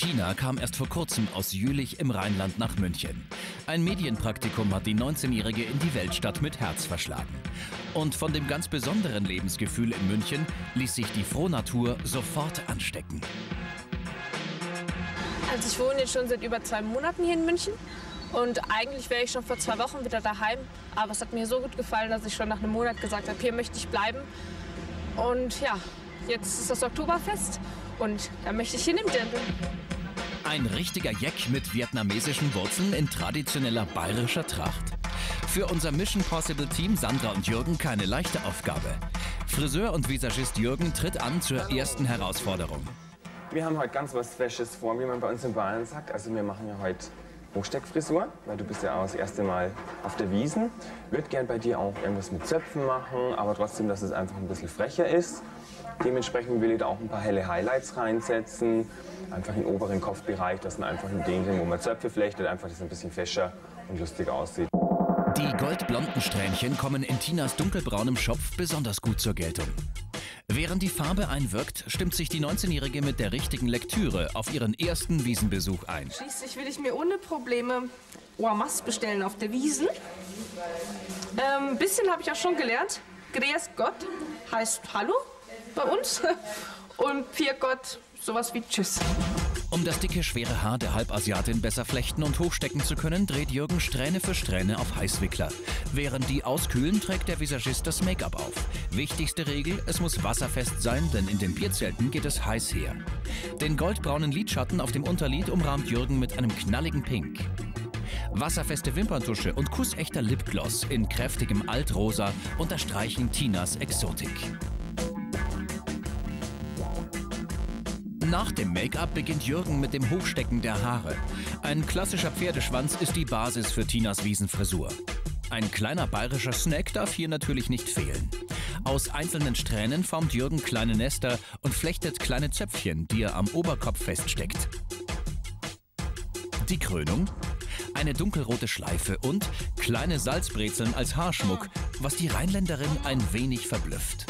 Tina kam erst vor kurzem aus Jülich im Rheinland nach München. Ein Medienpraktikum hat die 19-Jährige in die Weltstadt mit Herz verschlagen. Und von dem ganz besonderen Lebensgefühl in München ließ sich die Frohnatur sofort anstecken. Also ich wohne jetzt schon seit über 2 Monaten hier in München. Und eigentlich wäre ich schon vor 2 Wochen wieder daheim. Aber es hat mir so gut gefallen, dass ich schon nach einem Monat gesagt habe, hier möchte ich bleiben. Und ja, jetzt ist das Oktoberfest und da möchte ich hin im Dirndl. Ein richtiger Jeck mit vietnamesischen Wurzeln in traditioneller bayerischer Tracht. Für unser Mission Possible Team Sandra und Jürgen keine leichte Aufgabe. Friseur und Visagist Jürgen tritt an zur ersten Herausforderung. Wir haben heute ganz was Fesches vor, wie man bei uns in Bayern sagt. Also wir machen ja heute Hochsteckfrisur, weil du bist ja auch das erste Mal auf der Wiesn. Ich würde gern bei dir auch irgendwas mit Zöpfen machen, aber trotzdem, dass es einfach ein bisschen frecher ist. Dementsprechend will ich da auch ein paar helle Highlights reinsetzen, einfach im oberen Kopfbereich, dass man einfach in dem, wo man Zöpfe flechtet, einfach das ein bisschen fescher und lustig aussieht. Die goldblonden Strähnchen kommen in Tinas dunkelbraunem Schopf besonders gut zur Geltung. Während die Farbe einwirkt, stimmt sich die 19-Jährige mit der richtigen Lektüre auf ihren ersten Wiesenbesuch ein. Schließlich will ich mir ohne Probleme Oamas bestellen auf der Wiesn. Ein bisschen habe ich auch schon gelernt. Grüß Gott heißt Hallo bei uns und Vier Gott sowas wie Tschüss. Um das dicke, schwere Haar der Halbasiatin besser flechten und hochstecken zu können, dreht Jürgen Strähne für Strähne auf Heißwickler. Während die auskühlen, trägt der Visagist das Make-up auf. Wichtigste Regel, es muss wasserfest sein, denn in den Bierzelten geht es heiß her. Den goldbraunen Lidschatten auf dem Unterlid umrahmt Jürgen mit einem knalligen Pink. Wasserfeste Wimperntusche und kussechter Lipgloss in kräftigem Altrosa unterstreichen Tinas Exotik. Nach dem Make-up beginnt Jürgen mit dem Hochstecken der Haare. Ein klassischer Pferdeschwanz ist die Basis für Tinas Wiesenfrisur. Ein kleiner bayerischer Snack darf hier natürlich nicht fehlen. Aus einzelnen Strähnen formt Jürgen kleine Nester und flechtet kleine Zöpfchen, die er am Oberkopf feststeckt. Die Krönung? Eine dunkelrote Schleife und kleine Salzbrezeln als Haarschmuck, was die Rheinländerin ein wenig verblüfft.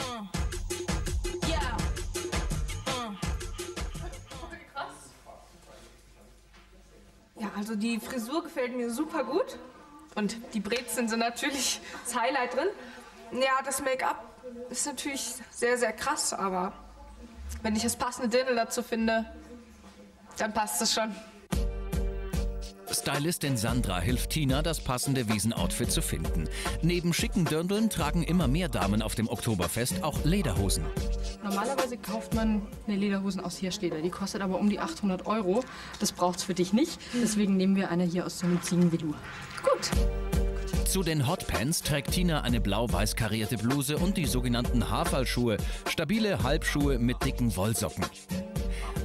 Ja, also die Frisur gefällt mir super gut. Und die Brezeln sind natürlich das Highlight drin. Ja, das Make-up ist natürlich sehr, sehr krass, aber wenn ich das passende Dirndl dazu finde, dann passt es schon. Stylistin Sandra hilft Tina, das passende Wiesenoutfit zu finden. Neben schicken Dirndln tragen immer mehr Damen auf dem Oktoberfest auch Lederhosen. Normalerweise kauft man eine Lederhosen aus Hirschleder. Die kostet aber um die 800 €. Das braucht's für dich nicht. Deswegen nehmen wir eine hier aus so einem Ziegenvelour. Gut. Zu den Hotpants trägt Tina eine blau-weiß karierte Bluse und die sogenannten Haferlschuhe, stabile Halbschuhe mit dicken Wollsocken.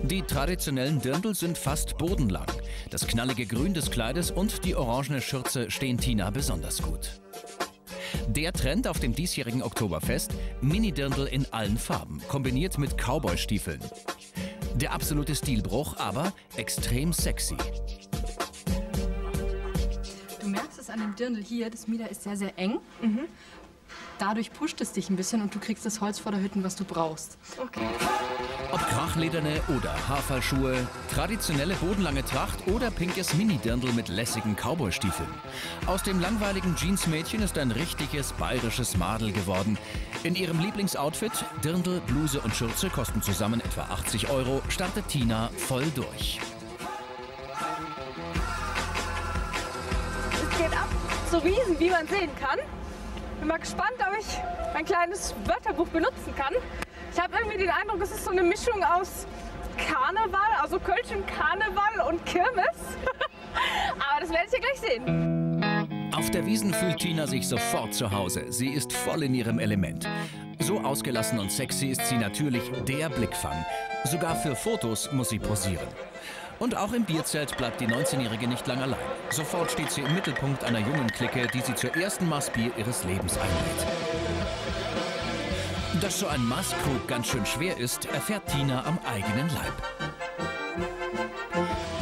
Die traditionellen Dirndl sind fast bodenlang. Das knallige Grün des Kleides und die orangene Schürze stehen Tina besonders gut. Der Trend auf dem diesjährigen Oktoberfest: Mini-Dirndl in allen Farben, kombiniert mit Cowboy-Stiefeln. Der absolute Stilbruch, aber extrem sexy. Du merkst es an dem Dirndl hier, das Mieder ist sehr, sehr eng. Dadurch pusht es dich ein bisschen und du kriegst das Holz vor der Hütte, was du brauchst. Okay. Ob Krachlederne oder Haferlschuhe, traditionelle bodenlange Tracht oder pinkes Mini-Dirndl mit lässigen Cowboy-Stiefeln. Aus dem langweiligen Jeansmädchen ist ein richtiges bayerisches Madel geworden. In ihrem Lieblingsoutfit, Dirndl, Bluse und Schürze kosten zusammen etwa 80 €, startet Tina voll durch. Es geht ab zur Wiesn, wie man sehen kann. Bin mal gespannt, ob ich mein kleines Wörterbuch benutzen kann. Ich habe irgendwie den Eindruck, es ist so eine Mischung aus Karneval, also Kölschen Karneval und Kirmes. Aber das werdet ihr gleich sehen. Auf der Wiesn fühlt Tina sich sofort zu Hause. Sie ist voll in ihrem Element. So ausgelassen und sexy ist sie natürlich der Blickfang. Sogar für Fotos muss sie posieren. Und auch im Bierzelt bleibt die 19-Jährige nicht lang allein. Sofort steht sie im Mittelpunkt einer jungen Clique, die sie zur ersten Maßbier ihres Lebens einlädt. Dass so ein Maßkrug ganz schön schwer ist, erfährt Tina am eigenen Leib.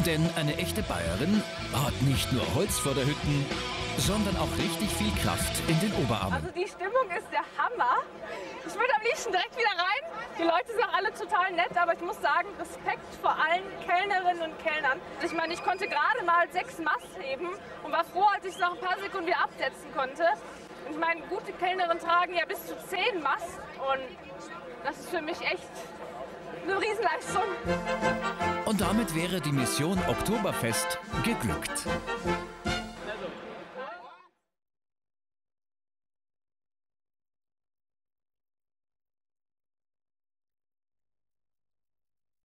Denn eine echte Bayerin hat nicht nur Holz vor der Hütten, sondern auch richtig viel Kraft in den Oberarmen. Also die Stimmung ist der Hammer. Ich würde am liebsten direkt wieder rein Die Leute sind auch alle total nett, aber ich muss sagen, Respekt vor allen Kellnerinnen und Kellnern. Ich meine, ich konnte gerade mal 6 Maß heben und war froh, als ich es nach ein paar Sekunden wieder absetzen konnte. Und ich meine, gute Kellnerinnen tragen ja bis zu 10 Maß und das ist für mich echt eine Riesenleistung. Und damit wäre die Mission Oktoberfest geglückt.